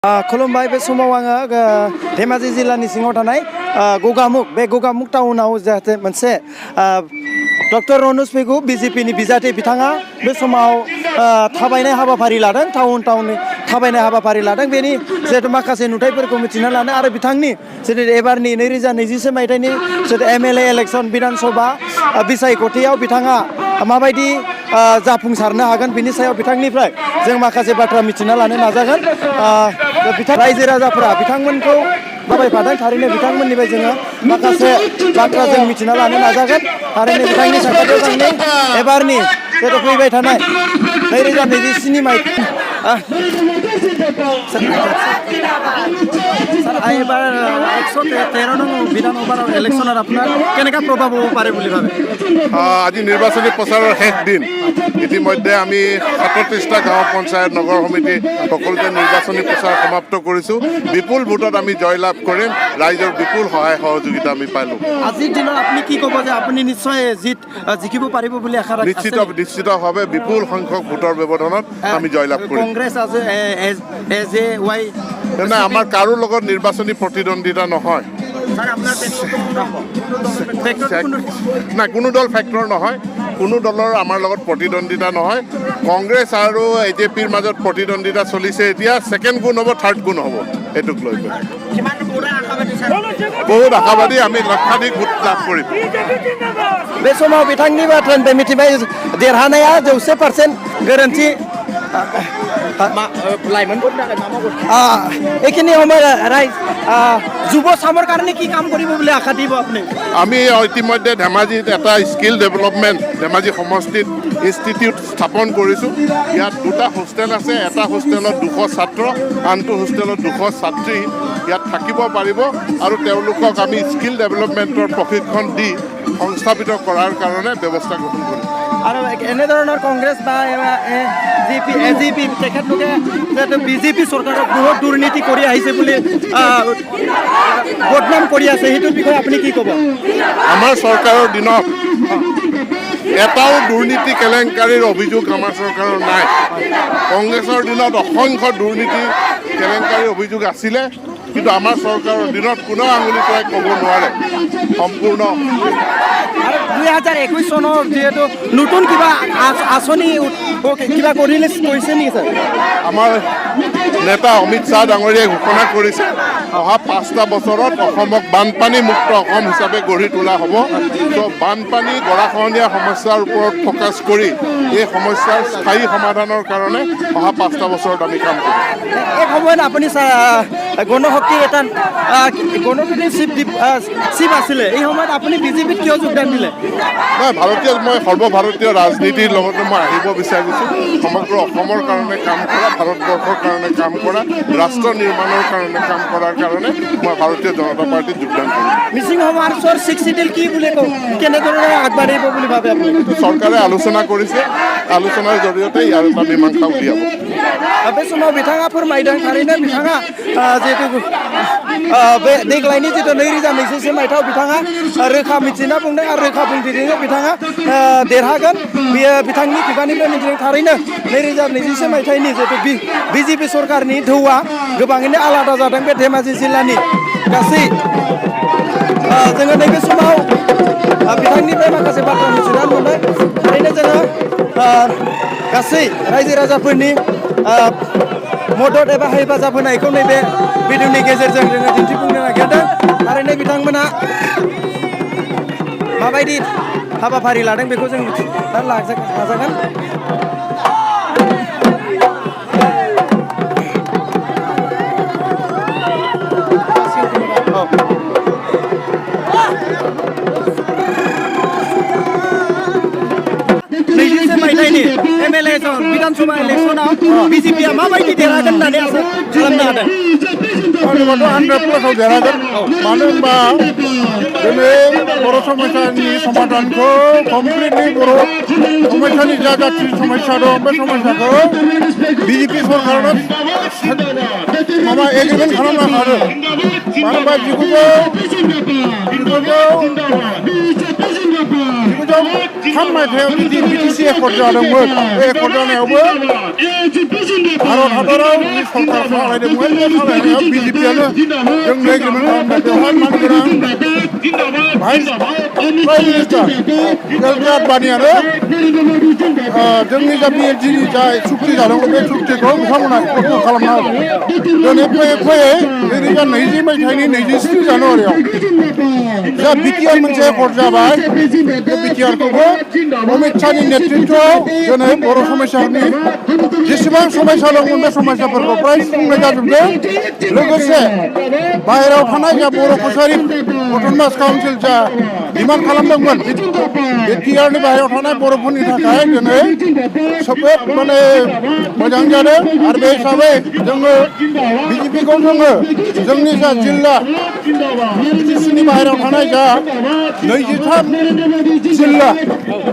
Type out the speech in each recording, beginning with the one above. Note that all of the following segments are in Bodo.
खुलुमबाय बे समाव आङो धेमाजि जिल्लानि सिङाव थानाय गगामुख बे गगामुख टाउनाव जाहाथे मोनसे डक्टर रनज पेगु बिजेपिनि बिजाथि बिथाङा बे समाव थाबायनाय हाबाफारि लादों टाउन थाबायनाय हाबाफारि लादों बेनि जिहेतु माखासे नुथायफोरखौ मिथिना लानो आरो बिथांनि जितु एबारनि 2024 मायथाइनि जितु एमएलए इलेक्सन बिधान सभा बिसायख'थियाव बिथाङा माबायदि जाफुंसारनो हागोन बिनि सायाव बिथांनिफ्राय जों माखासे बाथ्रा मिथिना लानो नाजागोन रायजो राजाफोरा बिथांमोनखौ दाबायफादों थारैनो बिथांमोननिफ्राय जोङो माखासे बाथ्रा जों मिथिना लानो नाजागोन थारैनो बिथांनि साखाथियाव जोंनि एबारनि जिहेतु फैबाय थानाय 2024 मायथाइ এবাৰ 113 নং বিধানসভাৰ ইলেকশ্যনত আপোনাৰ কেনেকুৱা প্ৰভাৱ হ'ব পাৰে বুলি ভাবে আজি নিৰ্বাচনী প্ৰচাৰৰ শেষ দিন ইতিমধ্যে আমি 37টা গাঁও পঞ্চায়ত নগৰ সমিতি সকলোতে নিৰ্বাচনী প্ৰচাৰ সমাপ্ত কৰিছোঁ বিপুল ভোটত আমি জয়লাভ কৰিম ৰাইজৰ বিপুল সহায় সহযোগিতা আমি পালোঁ আজিৰ দিনত আপুনি কি ক'ব যে আপুনি নিশ্চয় জিকিব পাৰিব বুলি আশা ৰাখিছে নিশ্চিতভাৱে বিপুল সংখ্যক ভোটৰ ব্যৱধানত আমি জয়লাভ কৰিম কংগ্ৰেছ এজ এ ৱাই নাই আমাৰ কাৰো লগত নিৰ্বাচনী প্ৰতিদ্বন্দ্বিতা নহয় নাই কোনো দল ফেক্টৰ নহয় কোনো দলৰ আমাৰ লগত প্ৰতিদ্বন্দ্বিতা নহয় কংগ্ৰেছ আৰু এজেপিৰ মাজত প্ৰতিদ্বন্দ্বিতা চলিছে এতিয়া ছেকেণ্ড গুণ হ'ব থাৰ্ড গুণ হ'ব এইটোক লৈ বহুত আশাবাদী আমি লক্ষাধিক ভোট লাভ কৰিম बे समाव बिथांनि बाथ्रानिफ्राय मिथिबाय देरहानाया 100% गोरोन्थि এইখিনি সময় যুৱ চামৰ কাৰণে কি কাম কৰিব বুলি আশা দিব আপুনি আমি ইতিমধ্যে ধেমাজিত এটা স্কিল ডেভেলপমেণ্ট ধেমাজি সমষ্টিত ইনষ্টিটিউট স্থাপন কৰিছোঁ ইয়াত দুটা হোষ্টেল আছে এটা হোষ্টেলত 200 ছাত্ৰ আনটো হোষ্টেলত 200 ছাত্ৰী ইয়াত থাকিব পাৰিব আৰু তেওঁলোকক আমি স্কিল ডেভেলপমেণ্টৰ প্ৰশিক্ষণ দি সংস্থাপিত কৰাৰ কাৰণে ব্যৱস্থা গ্ৰহণ কৰিম আৰু এনেধৰণৰ কংগ্ৰেছ বা এজিপি তেখেতলোকে বিজেপি চৰকাৰক বহুত দুৰ্নীতি কৰি আহিছে বুলি বদনাম কৰি আছে সেইটোৰ বিষয়ে আপুনি কি ক'ব আমাৰ চৰকাৰৰ দিনত এটাও দুৰ্নীতি কেলেংকাৰীৰ অভিযোগ আমাৰ চৰকাৰৰ নাই কংগ্ৰেছৰ দিনত অসংখ্য দুৰ্নীতি কেলেংকাৰীৰ অভিযোগ আছিলে কিন্তু আমাৰ চৰকাৰৰ দিনত কোনো আঙুলি তোৱাই ক'ব নোৱাৰে সম্পূৰ্ণ আৰু 2021 চনৰ যিহেতু নতুন কিবা আঁচনি কিবা কৰিছে নেকি ছাৰ আমাৰ নেতা অমিত শ্বাহ ডাঙৰীয়াই ঘোষণা কৰিছে অহা 5টা বছৰত অসমক বানপানী মুক্ত অসম হিচাপে গঢ়ি তোলা হ'ব তো বানপানী গৰাখহনীয়া সমস্যাৰ ওপৰত ফ'কাছ কৰি এই সমস্যাৰ স্থায়ী সমাধানৰ কাৰণে অহা 5টা বছৰত আমি কাম কৰিম এই সময়ত আপুনি গণশক্তিৰ এটা গণশক্তিৰ চিফ আছিলে এই সময়ত আপুনি বিজেপিত কিয় যোগদান দিলে মই সৰ্বভাৰতীয় ৰাজনীতিৰ লগতে মই আহিব বিচাৰিছোঁ সমগ্ৰ অসমৰ কাৰণে কাম কৰা ভাৰতবৰ্ষৰ কাৰণে কাম কৰা ৰাষ্ট্ৰ নিৰ্মাণৰ কাৰণে কাম কৰাৰ কাৰণে মই ভাৰতীয় জনতা পাৰ্টীত যোগদান কৰিম মিচিং সমাজৰ 6 চিডিল কি বুলি কওঁ কেনেদৰে আগবাঢ়িব বুলি ভাবে আপুনি চৰকাৰে আলোচনা কৰিছে আলোচনাৰ জৰিয়তে ইয়াৰ এটা মীমাংসা উলিয়াব बे समाव बिथाङा फोरमायदों थारैनो बिथाङा जिहेतु बे देग्लायनि जितु 2024 मायथाइयाव बिथाङा रोखा मिथिना बुंदों आरो रोखा बुंथिदों बिथाङा देरहागोन बियो बिथांनि खुगानिफ्राय मिथिदों थारैनो 2024 मायथाइनि जितु बिजेपि सरकारनि धौआ गोबाङैनो आलादा जादों बे धेमाजि जिल्लानि गासै जोङो नैबे समाव बिथांनिफ्राय माखासे बाथ्रा मिथिना मोनबाय थारैनो जोङो गासै रायजो राजाफोरनि मदद एबा हेफाजाब होनायखौ नैबे भिडिअनि गेजेरजों जोङो दिन्थिफुंनो नागिरदों थारैनो बिथांमोना माबायदि हाबाफारि लादों बेखौ जों मिथिना नाजागोन एमएलए विधानसभा इलेक्शनाव बिजेपिया माबायदि देरहागोन होननानै आसा खालामनो हादों 100% देरहागोन मानो होनबा दिनै बर' समस्यानि समाधानखौ कमप्लिटलि बर' समस्यानि जा जाथि समस्या दं बे समस्याखौ बिजेपि सरकारनो माबा एग्रिमेन्ट खालामनो हादों मानो होनबा 1903 मायथाइयाव बिटिसि एकर्ड जादोंमोन बे एकर्ड जानायावबो भारत हादराव सरकार सालायदोंमोन बे सालायनायाव बिजेपियानो जों एग्रिमेन्ट खालामबाय बेवहाय मानगोनां भाइस प्राइम मिनिस्टार एलके आडबानियानो जोंनि जा बिएलटिनि जा सुक्ति जादोंमोन बे सुक्तिखौ बिथांमोना कन्ट्रल खालामना होदों दिनै फैयै नैरोजा 20 मायथाइनि 27 जानुवारियाव जा बिटिआर मोनसे एकर्ड जाबाय बे बिटिआरखौबो अमित शाहनि नेतृत्वआव दिनै बर' समस्यानि जेसेबां समस्या दंमोन बे समस्याफोरखौ फ्राय सुफुंनाय जाजोबदों लोगोसे बाहेरायाव थानाय जा बर' कसारि अट'नमास काउन्सिल जा डिमान्ड खालामदोंमोन बिटिआरनि बाहेरायाव थानाय बर'फोरनि थाखाय दिनै जोबोद माने मोजां जादों आरो बे हिसाबै जोङो बिजेपिखौ जोङो जोंनि जा जिल्ला बिटिसिनि बाहेरायाव थानाय जा 23 जिल्ला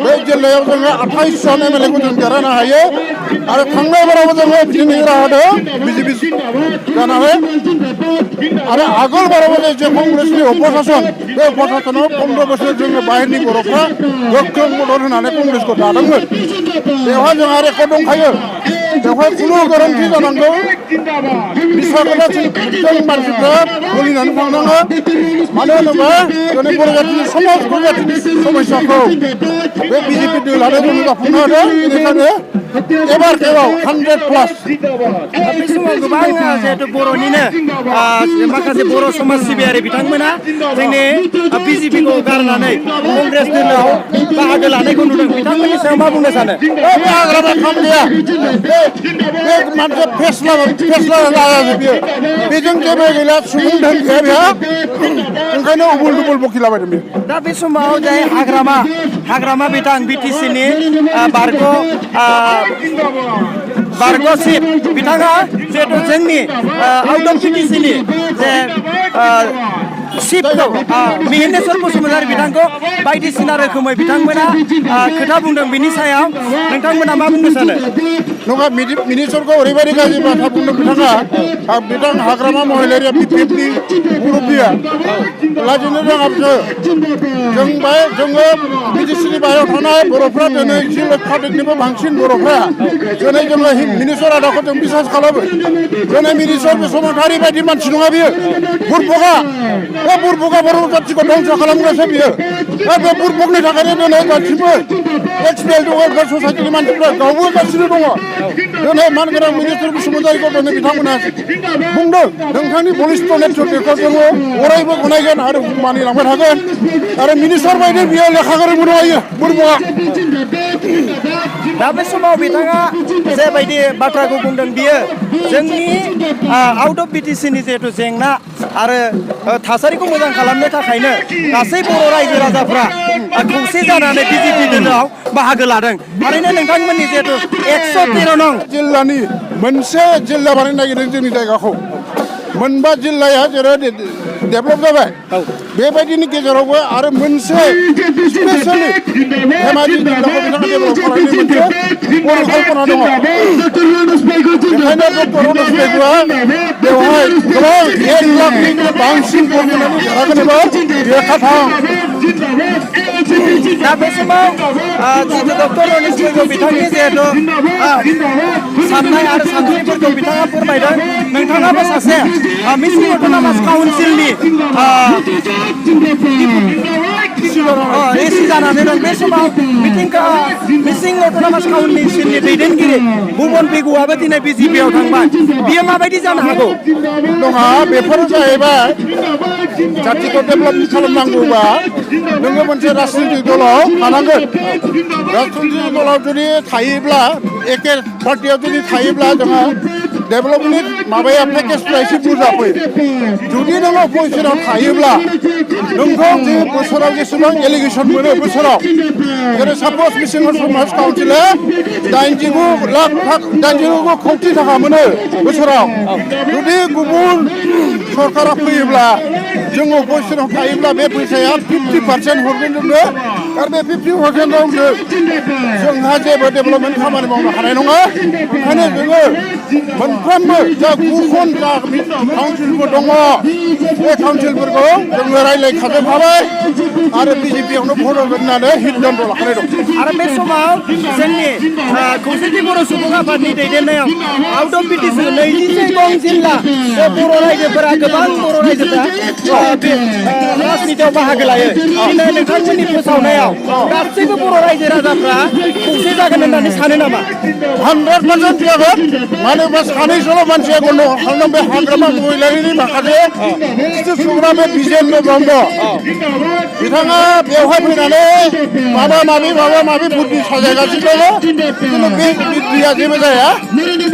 बे जिल्लायाव जोङो 28 जन एमएलएखौ जों देरहानो हायो आरो थांनाय बारावबो जोङो बिदिनो राहादों बिजेपि जानानै आरो आगोल बारावबो जे कंग्रेसनि अप'जिसन बे अप'जिसनाव 15 बोसोर जोङो बाहेरनि बर'फ्रा गोख्रों मदद होनानै कंग्रेसखौ दादोंमोन बेवहाय जोंहा रेकर्ड दंखायो बेवहाय खुनु गोरोन्थि जानांगौ मिसा खोथा जों मानसिफ्रा गलिनानै थांनाङा मानो होनोबा दिनै बर' जाथिनि समाज जाथिनि समस्याखौ बे बिजेपि दोलानो जोङो जाफुंनो हादों बेनिखायनो एबार 100+। बे समाव गोबां जिहेतु बर'निनो माखासे बर' समाज सिबियारि बिथांमोना जोंनि बिजेपिखौ गारनानै कंग्रेस दोलोआव बाहागो लानायखौ नुदों बिथांमोननि सायाव मा बुंनो सानो? बे हाग्रामा खाम गैया बे मानसिया फेस्ला लायासै बियो बेजों जेबो गैला सुबुं धोन गैया बेहा ओंखायनो उबुल दुबुल बखिलाबायदों बे दा बे समाव जाय हाग्रामा बिथां बिटिसिनि बारग' सिट बिथाङा जिहेतु जोंनि आउट अफ बिटिसिनि जे सिटखौ मिहिनेश्वर बसुमतारी बिथांखौ बायदिसिना रोखोमै बिथांमोना खोथा बुंदों बिनि सायाव नोंथांमोना मा बुंनो सानो? नङा मिनिस्टारखौ ओरैबायदि गाज्रि बाथ्रा बुंदों बिथां हाग्रामा महिलारिया बिपिएफनि मुरब्बिया लाजिनो रोङा बिसोर जोङो बिटिसिनि बाहेरायाव थानाय बर'फ्रा दिनै 1 लाखनिबो बांसिन बर'फ्रा दिनै जोङो मिनिस्टार आदाखौ जों बिसास खालामो दिनै मिनिस्टार बसुमतारी बायदि मानसि नङा बियो बुरबका बे बुरबका बर' जाथिखौ धंस खालामग्रासो बियो बे बुरबकनि थाखायनो दिनै गासिबो एक्सपिएल वेलफेयार ससाइटिनि मानसिफ्रा गावबोगासिनो दङ दिनै मानगोनां मिनिस्टार बसुमतारीखौ दिनै बिथांमोना बुंदों नोंथांनि बलिष्ठ नेतृत्वखौ जोङो अरायबो गनायगोन आरो मानिलांबाय थागोन आरो मिनिस्टार बायदि बियो लेखा गोरोंबो नङा बुरबका दा बे समाव बिथाङा जेबायदि बाथ्राखौ बुंदों बियो जोंनि आउट अफ बिटिसिनि जिहेतु जेंना आरो थासारिखौ मोजां खालामनो थाखायनो गासै बर' रायजो राजाफ्रा खौसे जानानै बिजेपि दोलोआव बाहागो लादों थारैनो नोंथांमोननि जिहेतु 113 नं जिल्लानि मोनसे जिल्ला बानायनो नागिरदों जोंनि जायगाखौ मोनबा जिल्लाया जेरै डेभेलप जाबाय बेबायदिनि गेजेरावबो आरो मोनसे स्पेसियेलि धेमाजि जिल्लाखौ बिथाङा डेभेलप खालामनायनि मोनसे परिकल्पना दङ बेखायनो डक्टर रनज पेगुआ बेवहाय गोबां 1 लाखनि बांसिन भट होनानै देरहागोन एबा देरहाथां दा बे समाव जिहेतु डक्टर रनज पेगु बिथांनि जिहेतु साननाय आरो सानस्रिफोरखौ बिथाङा फोरमायदों नोंथाङाबो सासे मिसिं अट'नमास काउन्सिलनि एसि जानानै दं बे समाव मिसिं अट'नमास काउन्सिलनि दैदेनगिरि भुबन पेगुआबो दिनै बिजेपिआव थांबाय बियो माबायदि जानो हागौ? नङा बेफोरो जाहैबाय जाथिखौ डेभेलप खालामनांगौबा नोङो मोनसे राजनितिक दलाव थानांगोन राजनितिक दलाव जुदि थायोब्ला एखे पार्टियाव जुदि थायोब्ला जोंहा डेभेलपमेन्टनि माबाया पेकेजफ्रा एसे बुरजा फैयो जुदि नोङो अपोजिसनाव थायोब्ला नोंखौ जे बोसोराव जेसेबां एलिगेसन मोनो बोसोराव जेरै सापज मिसिं अट'नमास काउन्सिला 89 कौटि थाखा मोनो बोसोराव जुदि गुबुन सरकारा फैयोब्ला जों अपोजिसनाव थायोब्ला बे फैसाया 50% हरगोन जोंनो आरो बे 50%आव जोंहा जेबो डेभेलपमेन्ट खामानि मावनो हानाय नङा ओंखायनो जोङो मोनफ्रोमबो जा 9 जा काउन्सिलफोर दङ बे काउन्सिलफोरखौ जोङो रायज्लायखाजोबखाबाय आरो बिजेपियावनो भट होगोन होननानै सिद्धान्त लाखानाय दं आरो बे समाव जोंनि खौसेथि बर' सुबुं आफादनि दैदेननायाव आउट अफ बिटिसि 26 गं जिल्ला बे बर' रायजोफोरा गोबां बर' रायजोफोरा बे राजनितियाव बाहागो लायो दिनै नोंथांमोननि फोसावनायाव गासैबो बर' रायजो राजाफ्रा खौसे जागोन होननानै सानो नामा 100% जागोन मानो होनबा सानैसल' मानसिया गन्डगल खालामदों बे हाग्रामा महिलारिनि माखासे खिथु सुग्रा बे बिजेन्द्र ब्रह्म बिथाङा बेवहाय फैनानै माबा माबि बुद्धि साजायगासिनो दङ खिन्थु बे बुद्धिया जेबो जाया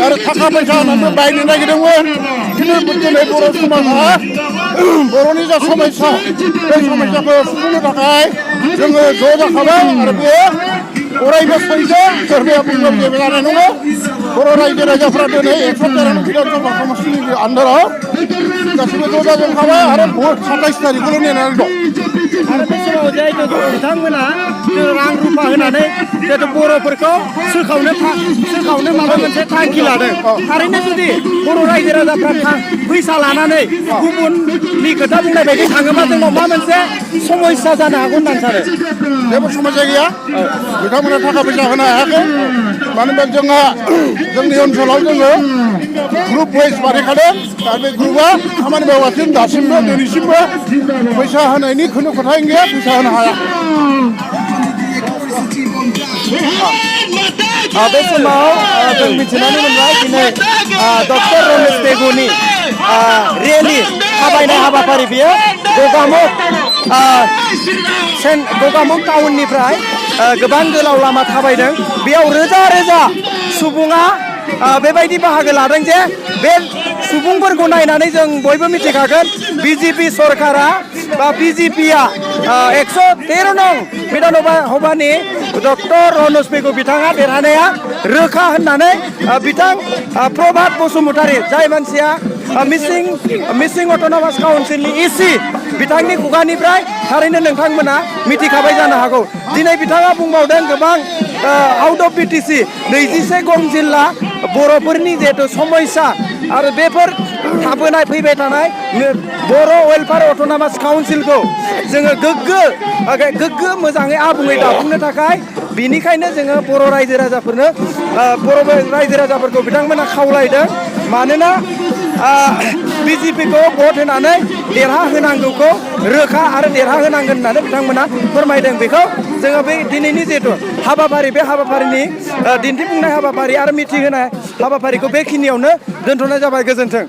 आरो थाखा फैसा होनानै बायनो नागिरदोंमोन खिन्थु दिनै बर' समाजा बर'नि जा समस्या बे समस्याखौ सुफुंनो थाखाय जोङो ज' जाखाबाय आरो बे अरायबो सैथो सोरबाया बुंनो जेबो जानाय नङा बर' रायजो राजाफ्रा दिनै 113 बिधानसभा समष्टिनि आन्दाराव गासिबो ज' जाजोबखाबाय आरो भट 27 तारिखखौल' नेनानै दं आरो बे समाव जिहेतु बिथांमोना रां रुफा होनानै जिहेतु बर'फोरखौ सोखावनो माबा मोनसे थांखि लादों थारैनो जुदि बर' रायजो राजाफ्रा फैसा लानानै गुबुननि खोथा बुंनाय बायदि थाङोबा जोंनाव मा मोनसे समस्या जानो हागौ होननानै सानो जेबो समस्या गैया बिथांमोना थाखा फैसा होनो हायाखै मानो होनबा जोंहा जोंनि ओनसोलाव जोङो ग्रुप वाइज बानायखादों आरो बे ग्रुपआ खामानि मावगासिनो दासिमबो दिनैसिमबो फैसा होनायनि खुनु खोथायानो गैया फैसा होनो हाया बे समाव जों मिथिनानै मोनबाय दिनै डक्टर रमेश बेगुनि रेलि थाबायनाय हाबाफारि बियो गगामुख टाउननिफ्राय गोबां गोलाव लामा थाबायदों बेयाव रोजा रोजा सुबुङा बेबायदि बाहागो लादों जे बे सुबुंफोरखौ नायनानै जों बयबो मिथिखागोन बिजेपि सरकारा बा बिजेपिया 113 नं बिधानसभानि डक्टर रनज पेगु बिथाङा देरहानाया रोखा होननानै बिथां प्रभात बसुमतारी जाय मानसिया मिसिं अट'नमास काउन्सिलनि इसि बिथांनि खुगानिफ्राय थारैनो नोंथांमोना मिथिखाबाय जानो हागौ दिनै बिथाङा बुंबावदों गोबां आउट अफ बिटिसि 21 गं जिल्ला बर'फोरनि जिहेतु समस्या आरो बेफोर थाबोनाय फैबाय थानाय बर' वेलफेयार अट'नमास काउन्सिलखौ जोङो गोग्गो मोजाङै आबुङै दाफुंनो थाखाय बिनिखायनो जोङो बर' रायजो राजाफोरखौ बिथांमोना खावलायदों मानोना बिजेपिखौ भट होनानै देरहाहोनांगौखौ रोखा आरो देरहाहोनांगोन होननानै बिथांमोना फोरमायदों बेखौ जोङो बे दिनैनि जिहेतु हाबाफारि बे हाबाफारिनि दिन्थिफुंनाय हाबाफारि आरो मिथिहोनाय हाबाफारिखौ बेखिनियावनो दोनथ'नाय जाबाय गोजोन्थों